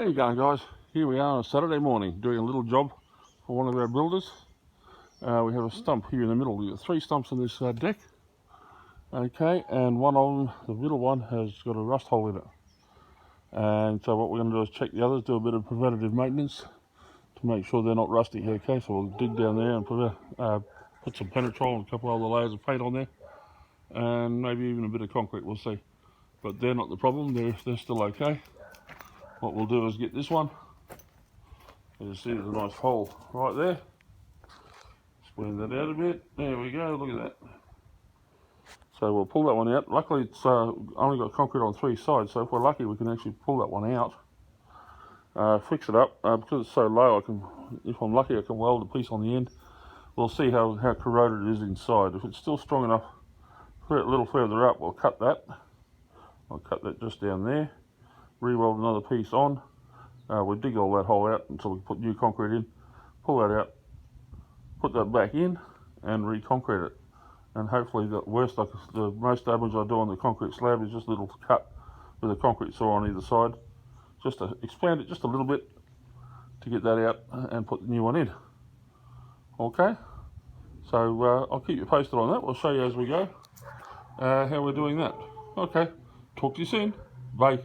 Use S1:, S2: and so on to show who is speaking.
S1: How you going, guys? Here we are on a Saturday morning doing a little job for one of our builders. We have a stump here in the middle. We've got 3 stumps on this deck. Okay, and one of them, the middle one, has got a rust hole in it. And so what we're going to do is check the others, do a bit of preventative maintenance to make sure they're not rusty. Okay, so we'll dig down there and put some penetrol and a couple other layers of paint on there, and maybe even a bit of concrete, we'll see. But they're not the problem, they're still okay. What we'll do is get this one. You see there's a nice hole right there. Squeeze that out a bit. There we go, look at that. So we'll pull that one out. Luckily it's only got concrete on 3 sides, so if we're lucky we can actually pull that one out. Fix it up. Because it's so low, if I'm lucky I can weld a piece on the end. We'll see how corroded it is inside. If it's still strong enough, a little further up, we'll cut that. I'll cut that just down there. Re-weld another piece on. We dig all that hole out until we put new concrete in. Pull that out, put that back in, and re-concrete it. And hopefully the most damage I do on the concrete slab is just a little cut with a concrete saw on either side, just to expand it just a little bit to get that out and put the new one in. Okay, so I'll keep you posted on that. We'll show you as we go how we're doing that. Okay, talk to you soon. Bye.